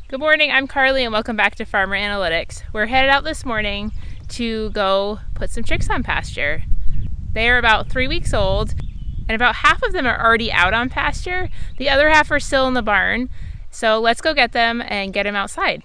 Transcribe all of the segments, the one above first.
Good morning, I'm Carly and welcome back to Farmer Analytics. We're headed out this morning to go put some chicks on pasture. They are about 3 weeks old and about half of them are already out on pasture. The other half are still in the barn. So let's go get them and get them outside.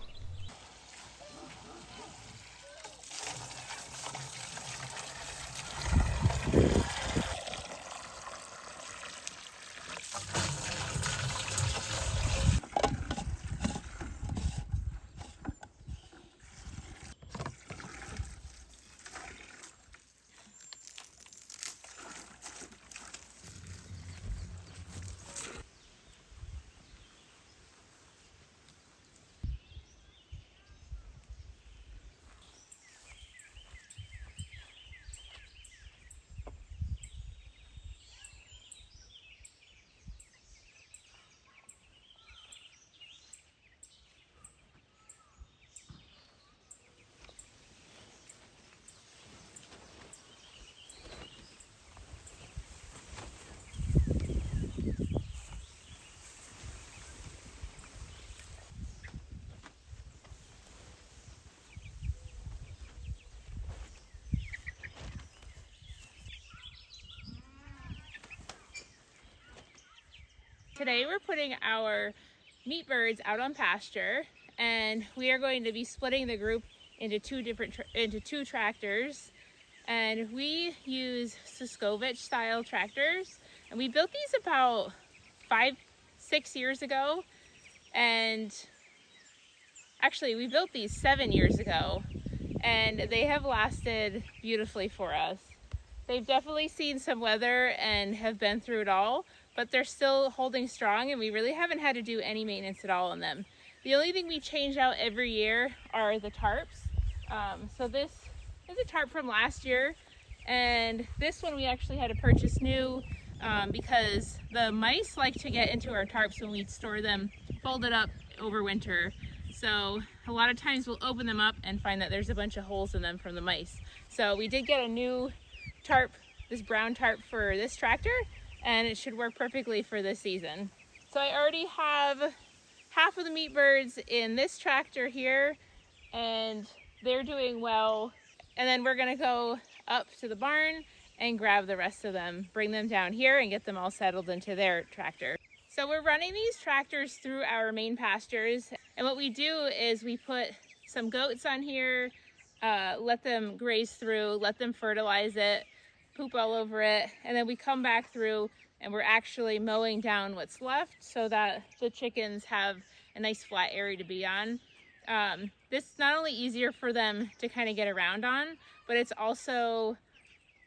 Today we're putting our meat birds out on pasture and we are going to be splitting the group into two tractors, and we use Suscovich style tractors, and we built these about 5-6 years ago, and actually we built these 7 years ago and they have lasted beautifully for us. They've definitely seen some weather and have been through it all, but they're still holding strong and we really haven't had to do any maintenance at all on them. The only thing we change out every year are the tarps. So this is a tarp from last year, and this one we actually had to purchase new because the mice like to get into our tarps when we store them folded up over winter. So a lot of times we'll open them up and find that there's a bunch of holes in them from the mice. So we did get a new tarp, this brown tarp for this tractor, and it should work perfectly for this season. So I already have half of the meat birds in this tractor here and they're doing well. And then we're gonna go up to the barn and grab the rest of them, bring them down here and get them all settled into their tractor. So we're running these tractors through our main pastures, and what we do is we put some goats on here, let them graze through, let them fertilize it, poop all over it, and then we come back through and we're actually mowing down what's left so that the chickens have a nice flat area to be on. This is not only easier for them to kind of get around on, but it's also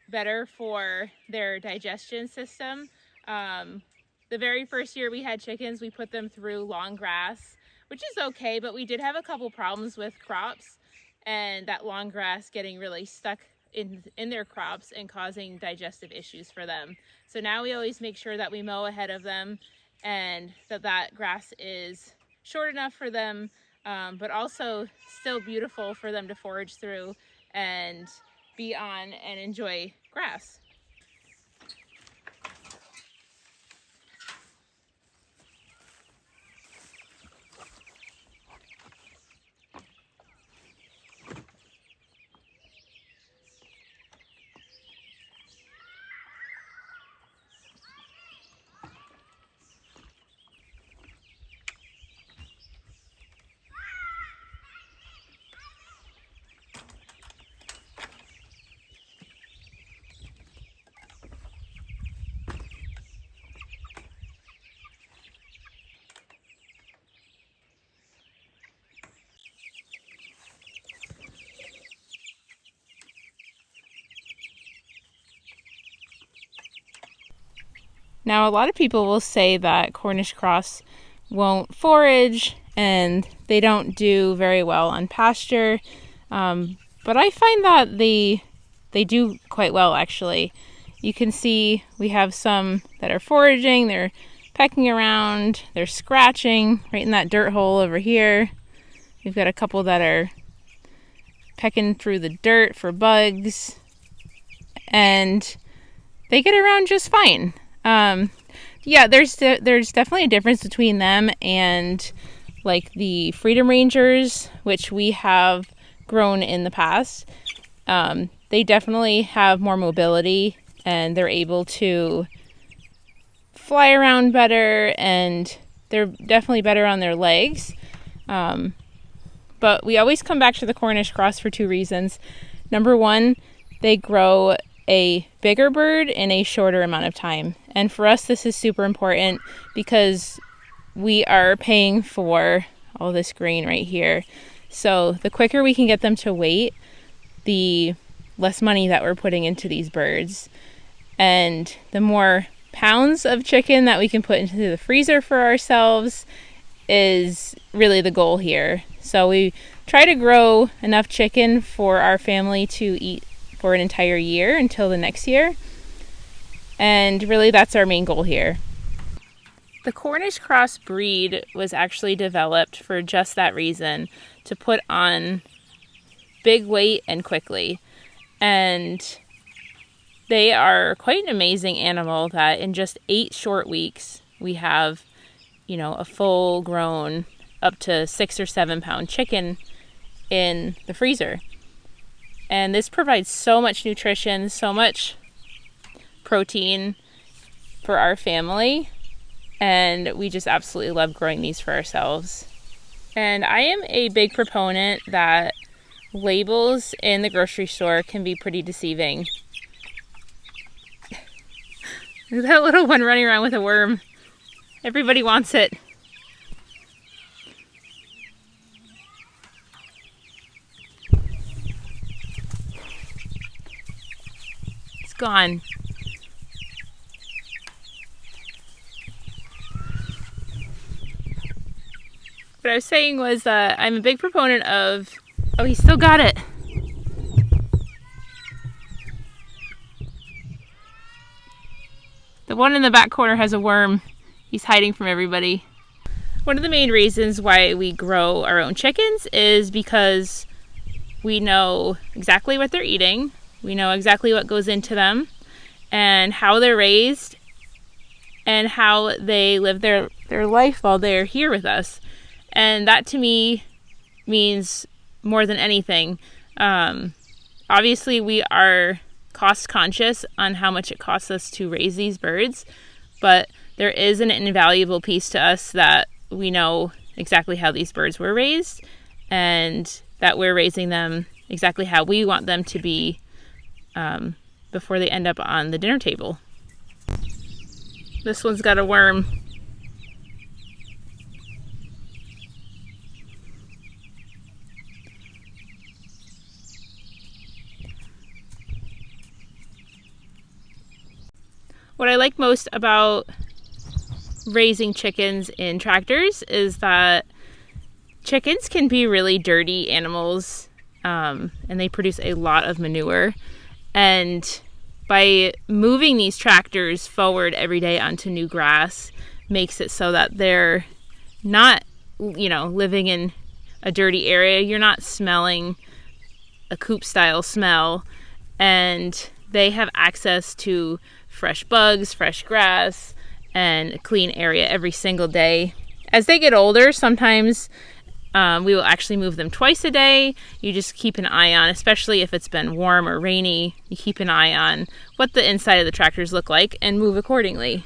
better for their digestion system. The very first year we had chickens, we put them through long grass, which is okay, but we did have a couple problems with crops and that long grass getting really stuck in their crops and causing digestive issues for them. So now we always make sure that we mow ahead of them and that grass is short enough for them, but also still beautiful for them to forage through and be on and enjoy grass. Now, a lot of people will say that Cornish cross won't forage and they don't do very well on pasture, but I find that they do quite well, actually. You can see we have some that are foraging, they're pecking around, they're scratching right in that dirt hole over here. We've got a couple that are pecking through the dirt for bugs, and they get around just fine. Yeah, there's definitely a difference between them and like the Freedom Rangers, which we have grown in the past. They definitely have more mobility and they're able to fly around better, and they're definitely better on their legs. But we always come back to the Cornish cross for two reasons. Number one, they grow a bigger bird in a shorter amount of time. And for us, this is super important because we are paying for all this grain right here. So the quicker we can get them to weight, the less money that we're putting into these birds. And the more pounds of chicken that we can put into the freezer for ourselves is really the goal here. So we try to grow enough chicken for our family to eat for an entire year until the next year. And really that's our main goal here. The Cornish cross breed was actually developed for just that reason, to put on big weight and quickly. And they are quite an amazing animal that in just 8 short weeks we have, a full grown up to 6 or 7 pound chicken in the freezer. And this provides so much nutrition, so much protein for our family. And we just absolutely love growing these for ourselves. And I am a big proponent that labels in the grocery store can be pretty deceiving. Look at that little one running around with a worm. Everybody wants it. It's gone. What I was saying was I'm a big proponent of... Oh, he still got it. The one in the back corner has a worm. He's hiding from everybody. One of the main reasons why we grow our own chickens is because we know exactly what they're eating. We know exactly what goes into them and how they're raised and how they live their life while they're here with us. And that to me means more than anything. Obviously, we are cost conscious on how much it costs us to raise these birds, but there is an invaluable piece to us that we know exactly how these birds were raised and that we're raising them exactly how we want them to be before they end up on the dinner table. This one's got a worm. What I like most about raising chickens in tractors is that chickens can be really dirty animals, and they produce a lot of manure. And by moving these tractors forward every day onto new grass makes it so that they're not, living in a dirty area. You're not smelling a coop style smell, and they have access to fresh bugs, fresh grass, and a clean area every single day. As they get older, sometimes we will actually move them twice a day. You just keep an eye on, especially if it's been warm or rainy, you keep an eye on what the inside of the tractors look like and move accordingly.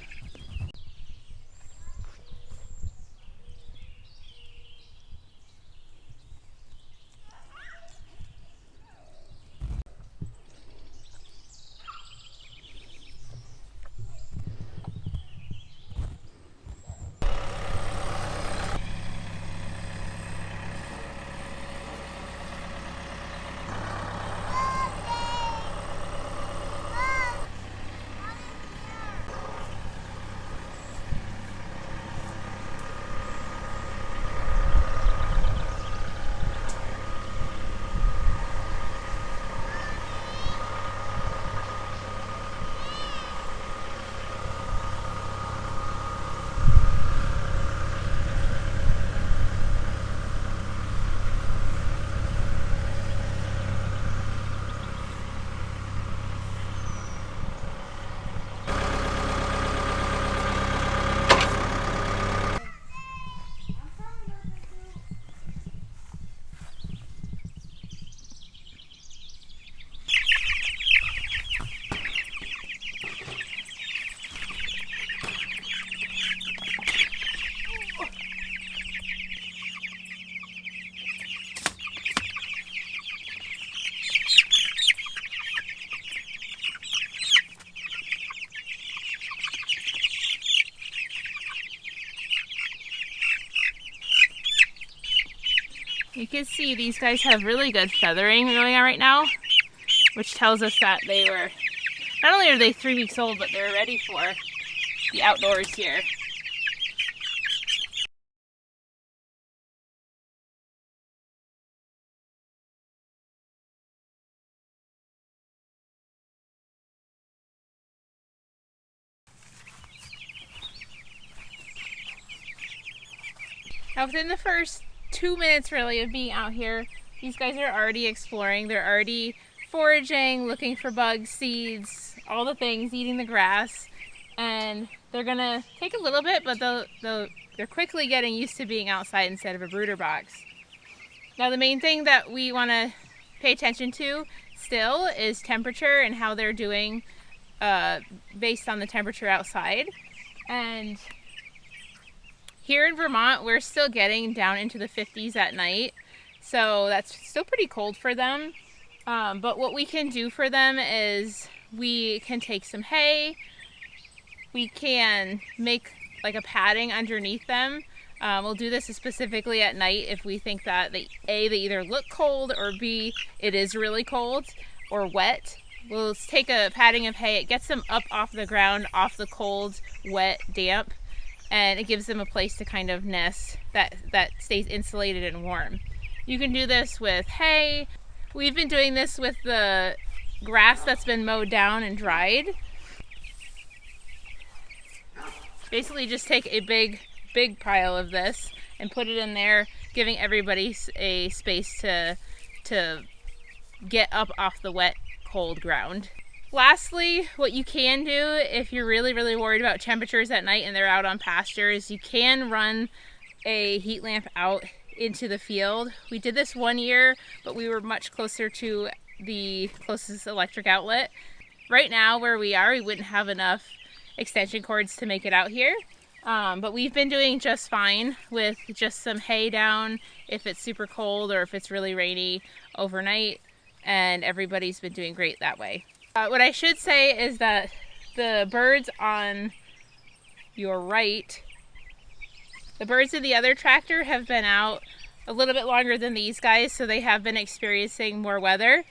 You can see these guys have really good feathering going on right now, which tells us that they were, not only are they 3 weeks old, but they're ready for the outdoors here. Now within the first 2 minutes really of being out here, these guys are already exploring. They're already foraging, looking for bugs, seeds, all the things, eating the grass. And they're gonna take a little bit, but they're quickly getting used to being outside instead of a brooder box. Now the main thing that we wanna pay attention to still is temperature and how they're doing based on the temperature outside. And here in Vermont, we're still getting down into the 50s at night, so that's still pretty cold for them. But what we can do for them is we can take some hay, we can make like a padding underneath them. We'll do this specifically at night if we think that they either look cold, or B, it is really cold or wet. We'll take a padding of hay, it gets them up off the ground, off the cold, wet, damp, and it gives them a place to kind of nest that stays insulated and warm. You can do this with hay. We've been doing this with the grass that's been mowed down and dried. Basically just take a big pile of this and put it in there, giving everybody a space to get up off the wet, cold ground. Lastly, what you can do if you're really worried about temperatures at night and they're out on pasture is you can run a heat lamp out into the field. We did this one year, but we were much closer to the closest electric outlet. Right now where we are, we wouldn't have enough extension cords to make it out here. But we've been doing just fine with just some hay down if it's super cold or if it's really rainy overnight, and everybody's been doing great that way. What I should say is that the birds on your right, the birds in the other tractor have been out a little bit longer than these guys, so they have been experiencing more weather.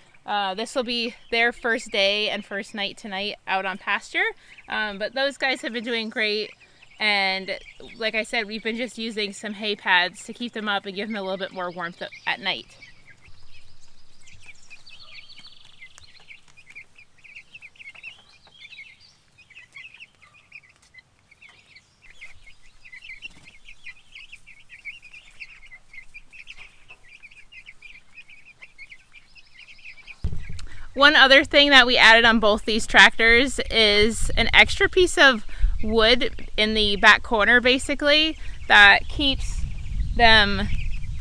This will be their first day and first night tonight out on pasture, but those guys have been doing great. And like I said, we've been just using some hay pads to keep them up and give them a little bit more warmth at night. One other thing that we added on both these tractors is an extra piece of wood in the back corner, basically, that keeps them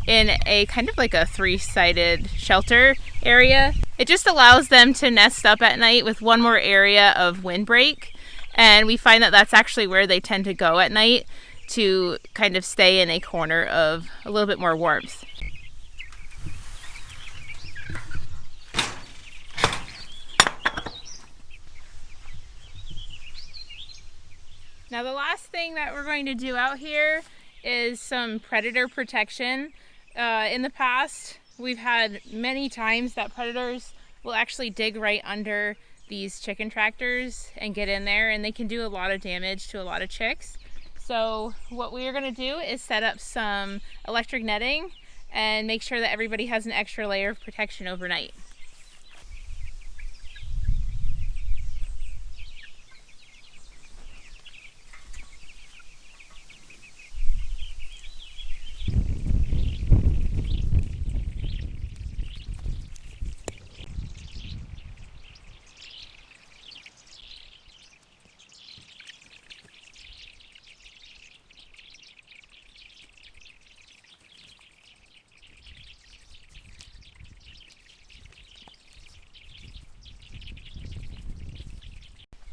in a kind of like a three-sided shelter area. It just allows them to nest up at night with one more area of windbreak, and we find that that's actually where they tend to go at night to kind of stay in a corner of a little bit more warmth. Now the last thing that we're going to do out here is some predator protection. In the past, we've had many times that predators will actually dig right under these chicken tractors and get in there, and they can do a lot of damage to a lot of chicks. So what we are going to do is set up some electric netting and make sure that everybody has an extra layer of protection overnight.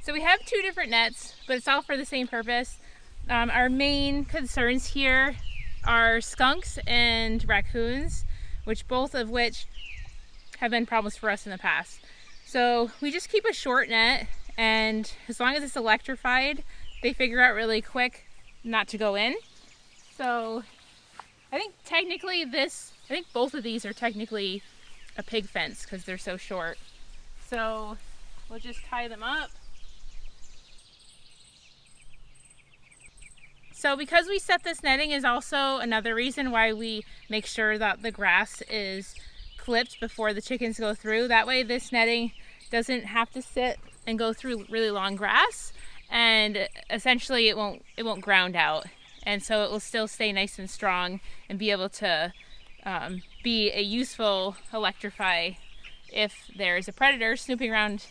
So we have two different nets, but it's all for the same purpose. Our main concerns here are skunks and raccoons, both of which have been problems for us in the past. So we just keep a short net, and as long as it's electrified, they figure out really quick not to go in. So I think technically I think both of these are technically a pig fence because they're so short. So we'll just tie them up. So because we set this netting is also another reason why we make sure that the grass is clipped before the chickens go through. That way this netting doesn't have to sit and go through really long grass, and essentially it won't ground out, and so it will still stay nice and strong and be able to be a useful electrify if there's a predator snooping around.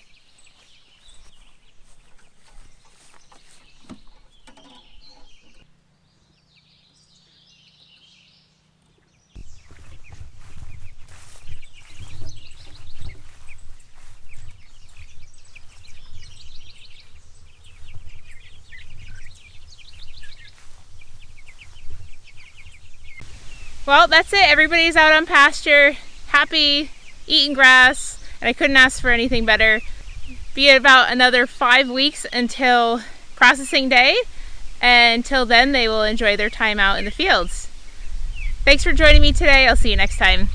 Well, that's it. Everybody's out on pasture, happy, eating grass, and I couldn't ask for anything better. Be about another 5 weeks until processing day, and until then they will enjoy their time out in the fields. Thanks for joining me today. I'll see you next time.